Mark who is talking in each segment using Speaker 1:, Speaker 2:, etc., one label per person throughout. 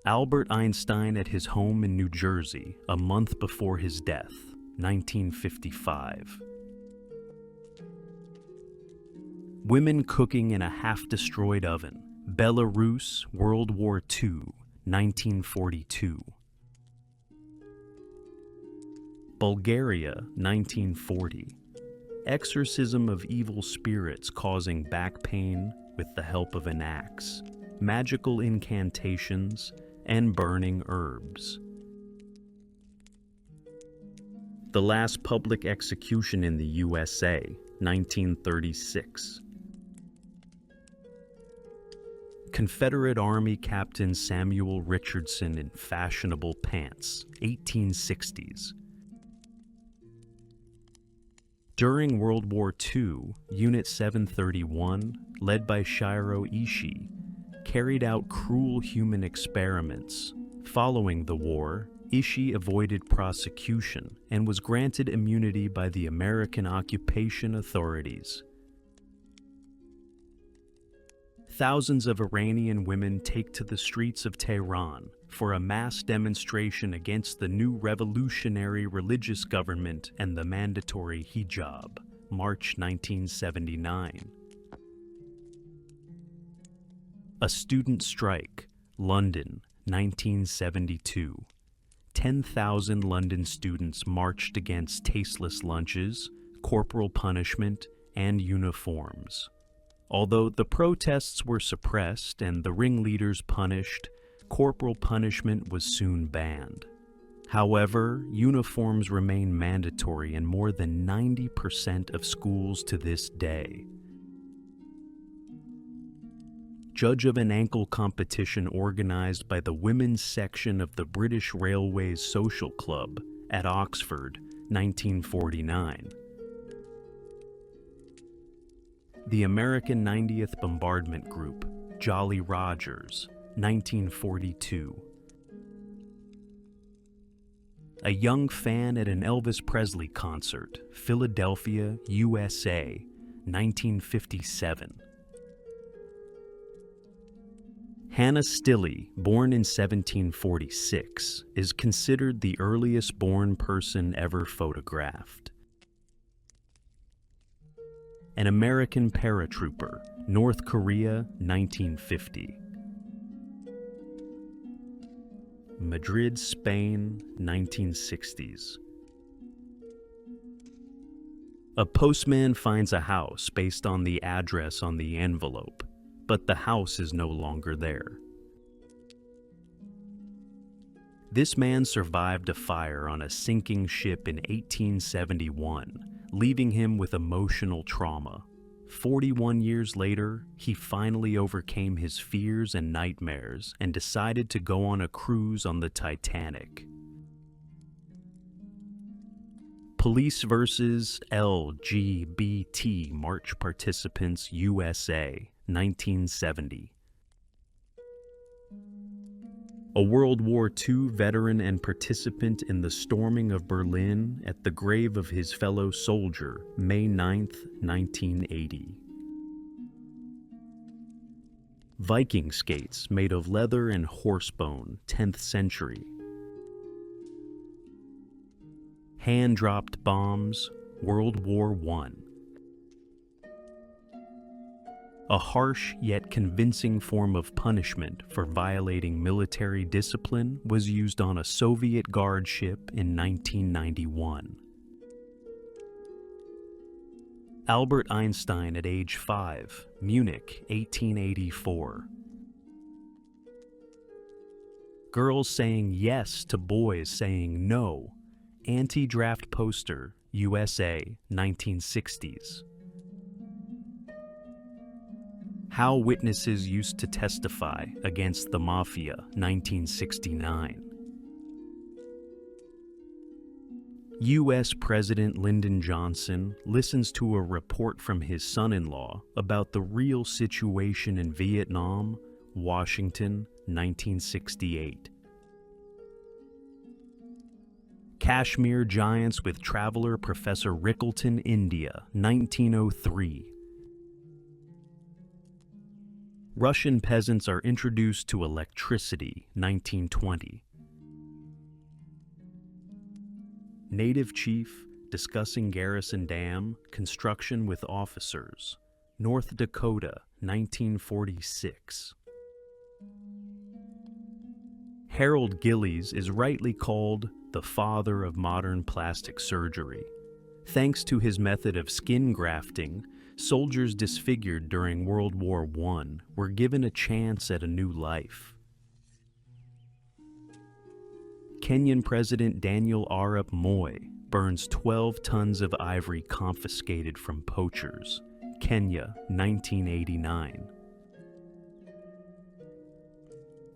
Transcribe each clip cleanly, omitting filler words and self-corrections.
Speaker 1: Albert Einstein at his home in New Jersey a month before his death, 1955. Women cooking in a half-destroyed oven, Belarus, World War II, 1942. Bulgaria, 1940. Exorcism of evil spirits causing back pain with the help of an axe, magical incantations, and burning herbs. The last public execution in the USA, 1936. Confederate Army Captain Samuel Richardson in fashionable pants, 1860s. During World War II, Unit 731, led by Shiro Ishii, carried out cruel human experiments. Following the war, Ishii avoided prosecution and was granted immunity by the American occupation authorities. Thousands of Iranian women take to the streets of Tehran for a mass demonstration against the new revolutionary religious government and the mandatory hijab, March 1979. A student strike, London, 1972. 10,000 London students marched against tasteless lunches, corporal punishment, and uniforms. Although the protests were suppressed and the ringleaders punished, corporal punishment was soon banned. However, uniforms remain mandatory in more than 90% of schools to this day. Judge of an ankle competition organized by the women's section of the British Railways Social Club at Oxford, 1949. The American 90th Bombardment Group, Jolly Rogers, 1942. A young fan at an Elvis Presley concert, Philadelphia, USA, 1957. Hannah Stilley, born in 1746, is considered the earliest born person ever photographed. An American paratrooper, North Korea, 1950. Madrid, Spain, 1960s. A postman finds a house based on the address on the envelope, but the house is no longer there. This man survived a fire on a sinking ship in 1871, leaving him with emotional trauma. 41 years later, he finally overcame his fears and nightmares and decided to go on a cruise on the Titanic. Police vs. LGBT March Participants USA, 1970. A World War II veteran and participant in the storming of Berlin at the grave of his fellow soldier, May 9, 1980. Viking skates made of leather and horsebone, 10th century. Hand-dropped bombs, World War I. A harsh yet convincing form of punishment for violating military discipline was used on a Soviet guard ship in 1991. Albert Einstein at age 5, Munich, 1884. Girls saying yes to boys saying no. Anti-draft poster, USA, 1960s. How witnesses used to testify against the mafia, 1969. U.S. President Lyndon Johnson listens to a report from his son-in-law about the real situation in Vietnam, Washington, 1968. Kashmir Giants with Traveler Professor Rickleton, India, 1903. Russian peasants are introduced to electricity, 1920. Native chief discussing Garrison Dam construction with officers, North Dakota, 1946. Harold Gillies is rightly called the father of modern plastic surgery. Thanks to his method of skin grafting, soldiers disfigured during World War I were given a chance at a new life. Kenyan President Daniel Arap Moi burns 12 tons of ivory confiscated from poachers. Kenya, 1989.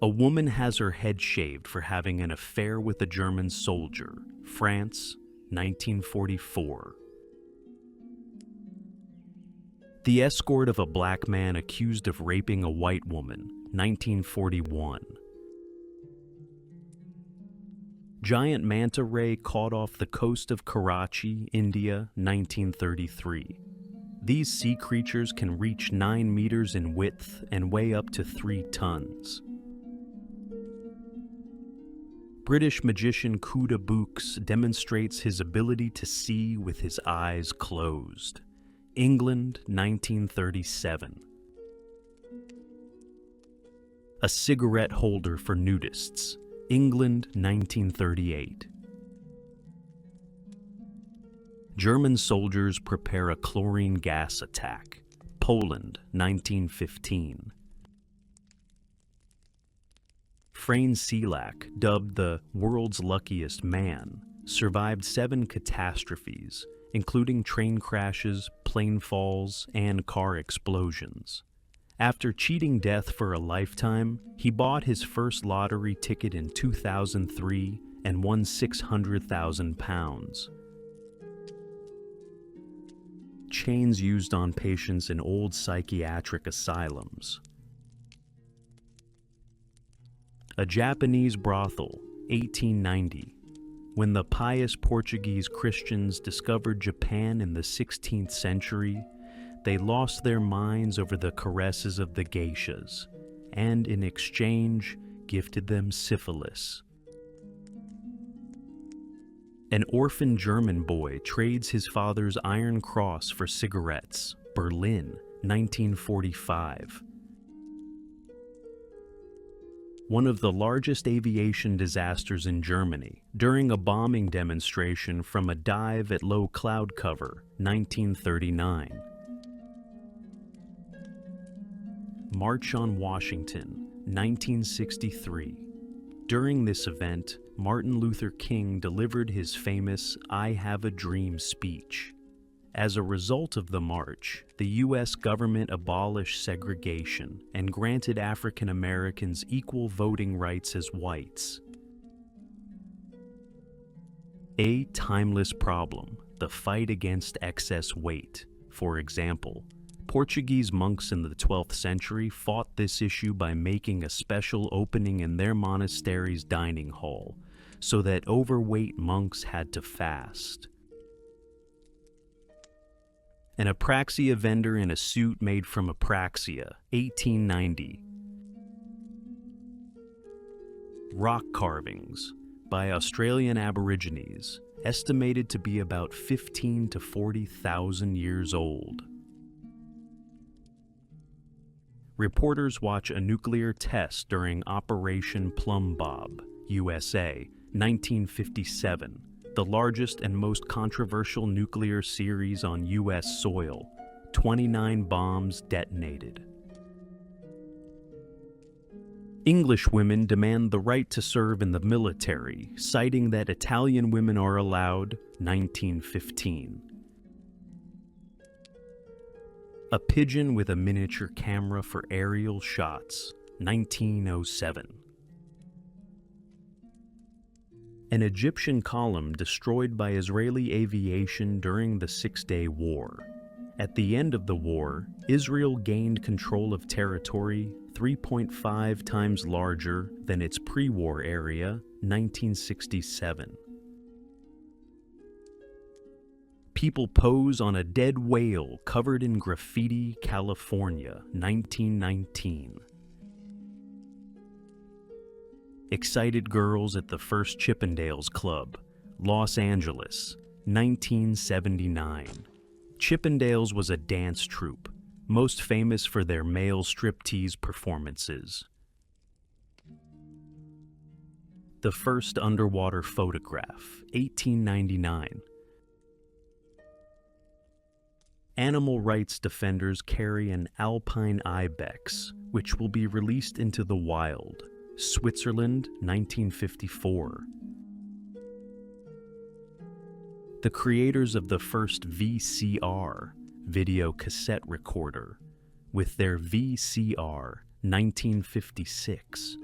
Speaker 1: A woman has her head shaved for having an affair with a German soldier. France, 1944. The escort of a black man accused of raping a white woman, 1941. Giant manta ray caught off the coast of Karachi, India, 1933. These sea creatures can reach 9 meters in width and weigh up to 3 tons. British magician Kuda Books demonstrates his ability to see with his eyes closed. England, 1937. A cigarette holder for nudists. England, 1938. German soldiers prepare a chlorine gas attack. Poland, 1915. Frane Selak, dubbed the world's luckiest man, survived 7 catastrophes, including train crashes, plane falls, and car explosions. After cheating death for a lifetime, he bought his first lottery ticket in 2003 and won £600,000. Chains used on patients in old psychiatric asylums. A Japanese brothel, 1890. When the pious Portuguese Christians discovered Japan in the 16th century, they lost their minds over the caresses of the geishas, and in exchange gifted them syphilis. An orphan German boy trades his father's Iron Cross for cigarettes. Berlin, 1945. One of the largest aviation disasters in Germany, during a bombing demonstration from a dive at low cloud cover, 1939. March on Washington, 1963. During this event, Martin Luther King delivered his famous "I Have a Dream" speech. As a result of the march, the U.S. government abolished segregation and granted African Americans equal voting rights as whites. A timeless problem, the fight against excess weight. For example, Portuguese monks in the 12th century fought this issue by making a special opening in their monastery's dining hall, so that overweight monks had to fast. An apraxia vendor in a suit made from apraxia, 1890. Rock carvings by Australian Aborigines, estimated to be about 15,000 to 40,000 years old. Reporters watch a nuclear test during Operation Plum Bob, USA, 1957. The largest and most controversial nuclear series on U.S. soil. 29 bombs detonated. English women demand the right to serve in the military, citing that Italian women are allowed. 1915. A pigeon with a miniature camera for aerial shots. 1907. An Egyptian column destroyed by Israeli aviation during the Six-Day War. At the end of the war, Israel gained control of territory 3.5 times larger than its pre-war area, 1967. People pose on a dead whale covered in graffiti, California, 1919. Excited girls at the first Chippendales Club, Los Angeles, 1979. Chippendales was a dance troupe, most famous for their male striptease performances. The first underwater photograph, 1899. Animal rights defenders carry an alpine ibex, which will be released into the wild. Switzerland, 1954. The creators of the first VCR, video cassette recorder, with their VCR, 1956.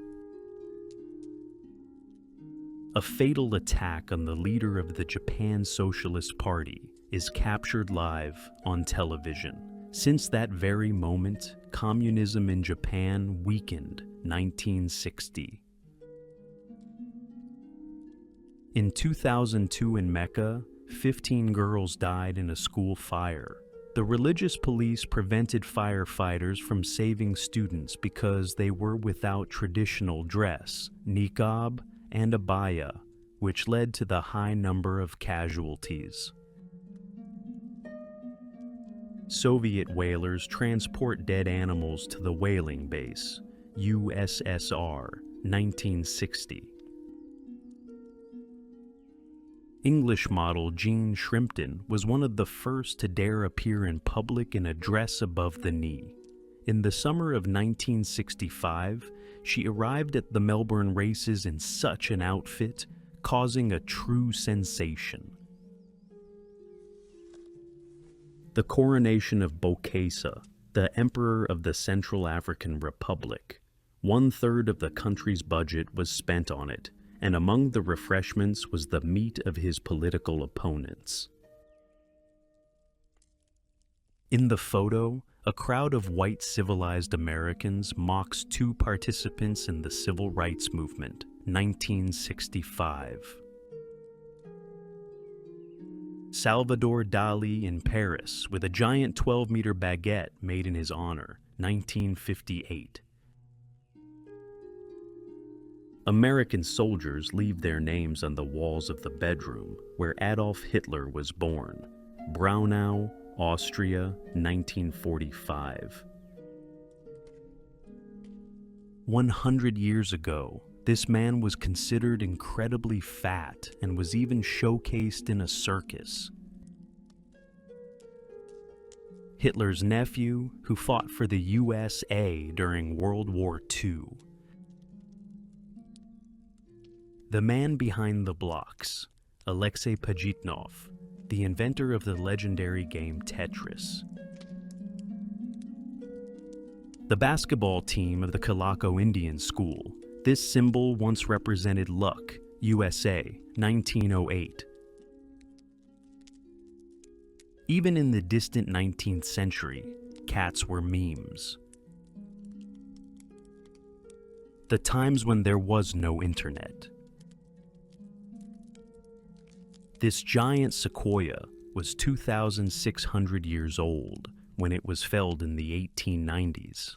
Speaker 1: A fatal attack on the leader of the Japan Socialist Party is captured live on television. Since that very moment, communism in Japan weakened, 1960. In 2002 in Mecca, 15 girls died in a school fire. The religious police prevented firefighters from saving students because they were without traditional dress, niqab, and abaya, which led to the high number of casualties. Soviet whalers transport dead animals to the whaling base, USSR, 1960. English model Jean Shrimpton was one of the first to dare appear in public in a dress above the knee. In the summer of 1965, she arrived at the Melbourne races in such an outfit, causing a true sensation. The coronation of Bokassa, the Emperor of the Central African Republic. 1/3 of the country's budget was spent on it, and among the refreshments was the meat of his political opponents. In the photo, a crowd of white civilized Americans mocks 2 participants in the Civil Rights Movement, 1965. Salvador Dali in Paris with a giant 12-meter baguette made in his honor, 1958. American soldiers leave their names on the walls of the bedroom where Adolf Hitler was born, Braunau, Austria, 1945. 100 years ago, this man was considered incredibly fat and was even showcased in a circus. Hitler's nephew, who fought for the USA during World War II. The man behind the blocks, Alexei Pajitnov, the inventor of the legendary game Tetris. The basketball team of the Calaco Indian School. This symbol once represented luck, USA, 1908. Even in the distant 19th century, cats were memes. The times when there was no internet. This giant sequoia was 2,600 years old when it was felled in the 1890s.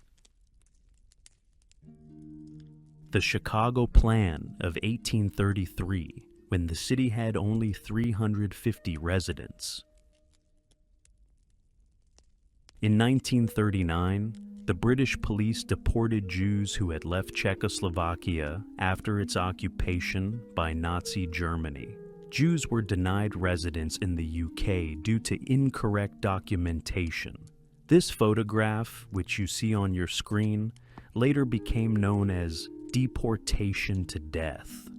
Speaker 1: The Chicago Plan of 1833, when the city had only 350 residents. In 1939, the British police deported Jews who had left Czechoslovakia after its occupation by Nazi Germany. Jews were denied residence in the UK due to incorrect documentation. This photograph, which you see on your screen, later became known as deportation to death.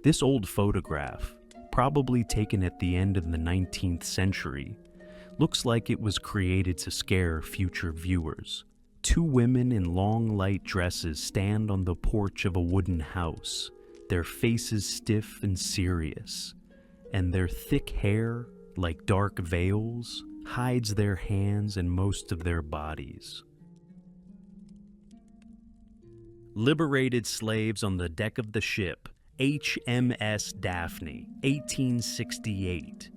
Speaker 1: This old photograph, probably taken at the end of the 19th century, looks like it was created to scare future viewers. 2 women in long light dresses stand on the porch of a wooden house, their faces stiff and serious, and their thick hair, like dark veils, hides their hands and most of their bodies. Liberated slaves on the deck of the ship, HMS Daphne, 1868.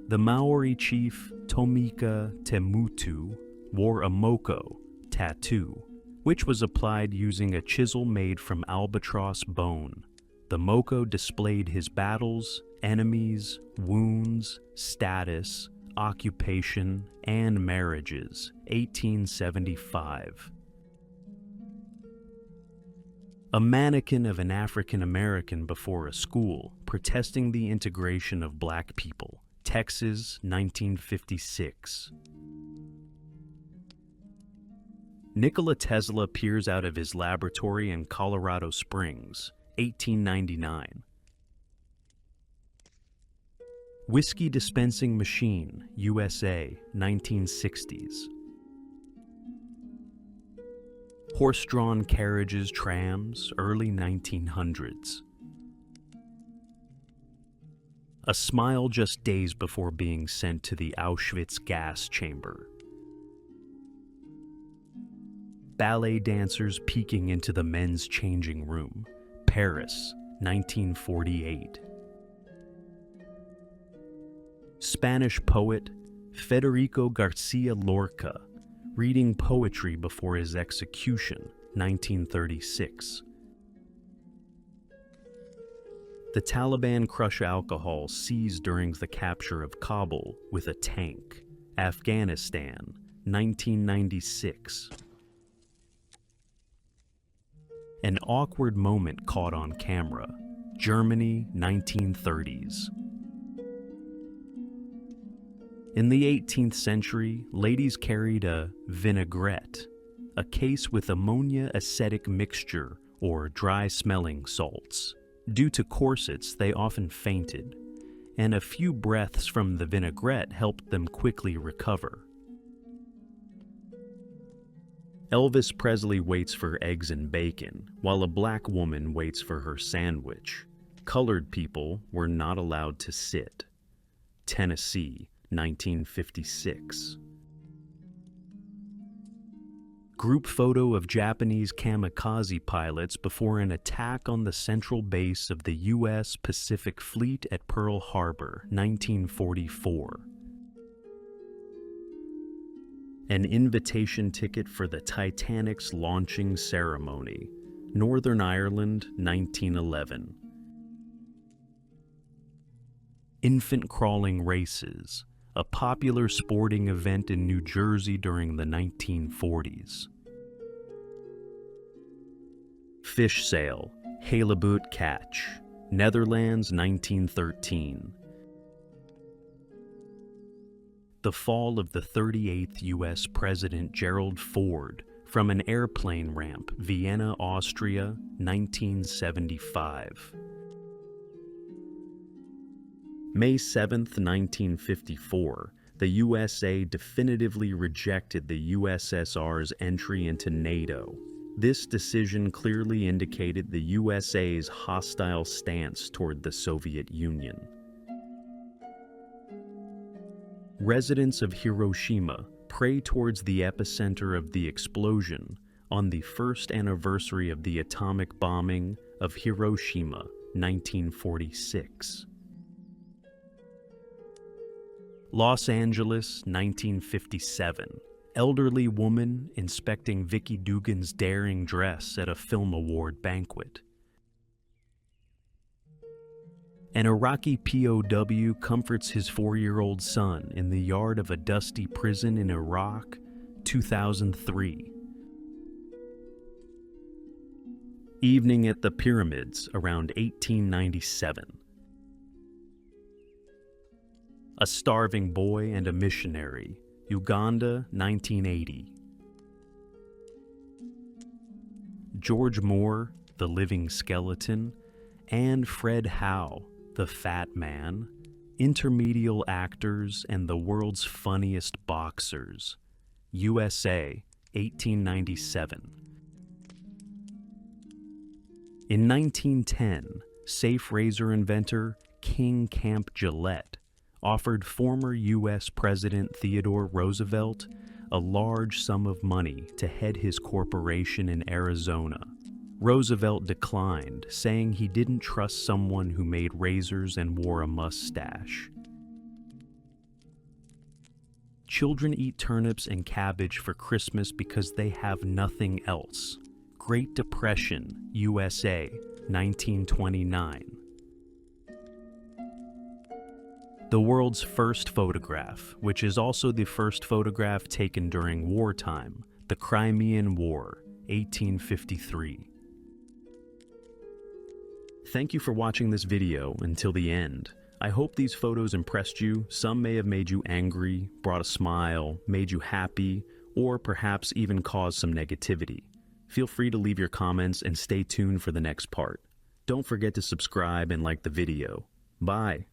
Speaker 1: The Maori chief Tomika Temutu wore a moko tattoo, which was applied using a chisel made from albatross bone. The moko displayed his battles, enemies, wounds, status, occupation, and marriages. 1875. A mannequin of an African American before a school protesting the integration of black people. Texas, 1956. Nikola Tesla peers out of his laboratory in Colorado Springs, 1899. Whiskey dispensing machine, USA, 1960s. Horse-drawn carriages, trams, early 1900s. A smile just days before being sent to the Auschwitz gas chamber. Ballet dancers peeking into the men's changing room, Paris, 1948. Spanish poet Federico Garcia Lorca reading poetry before his execution, 1936. The Taliban crush alcohol seized during the capture of Kabul with a tank, Afghanistan, 1996. An awkward moment caught on camera, Germany, 1930s. In the 18th century, ladies carried a vinaigrette, a case with ammonia acetic mixture or dry-smelling salts. Due to corsets, they often fainted, and a few breaths from the vinaigrette helped them quickly recover. Elvis Presley waits for eggs and bacon, while a black woman waits for her sandwich. Colored people were not allowed to sit. Tennessee, 1956. Group photo of Japanese kamikaze pilots before an attack on the central base of the U.S. Pacific Fleet at Pearl Harbor, 1944. An invitation ticket for the Titanic's launching ceremony, Northern Ireland, 1911. Infant crawling races, a popular sporting event in New Jersey during the 1940s. Fish sale, halibut catch, Netherlands, 1913. The fall of the 38th U.S. President Gerald Ford from an airplane ramp, Vienna, Austria, 1975. May 7, 1954, the USA definitively rejected the USSR's entry into NATO. This decision clearly indicated the USA's hostile stance toward the Soviet Union. Residents of Hiroshima pray towards the epicenter of the explosion on the first anniversary of the atomic bombing of Hiroshima, 1946. Los Angeles, 1957. Elderly woman inspecting Vicky Dugan's daring dress at a film award banquet. An Iraqi POW comforts his 4-year-old son in the yard of a dusty prison in Iraq, 2003. Evening at the Pyramids around 1897. A starving boy and a missionary, Uganda, 1980. George Moore, The Living Skeleton, and Fred Howe, The Fat Man, intermedial actors and the world's funniest boxers, USA, 1897. In 1910, safe razor inventor King Camp Gillette offered former U.S. President Theodore Roosevelt a large sum of money to head his corporation in Arizona. Roosevelt declined, saying he didn't trust someone who made razors and wore a mustache. Children eat turnips and cabbage for Christmas because they have nothing else. Great Depression, USA, 1929. The world's first photograph, which is also the first photograph taken during wartime, the Crimean War, 1853. Thank you for watching this video until the end. I hope these photos impressed you. Some may have made you angry, brought a smile, made you happy, or perhaps even caused some negativity. Feel free to leave your comments and stay tuned for the next part. Don't forget to subscribe and like the video. Bye.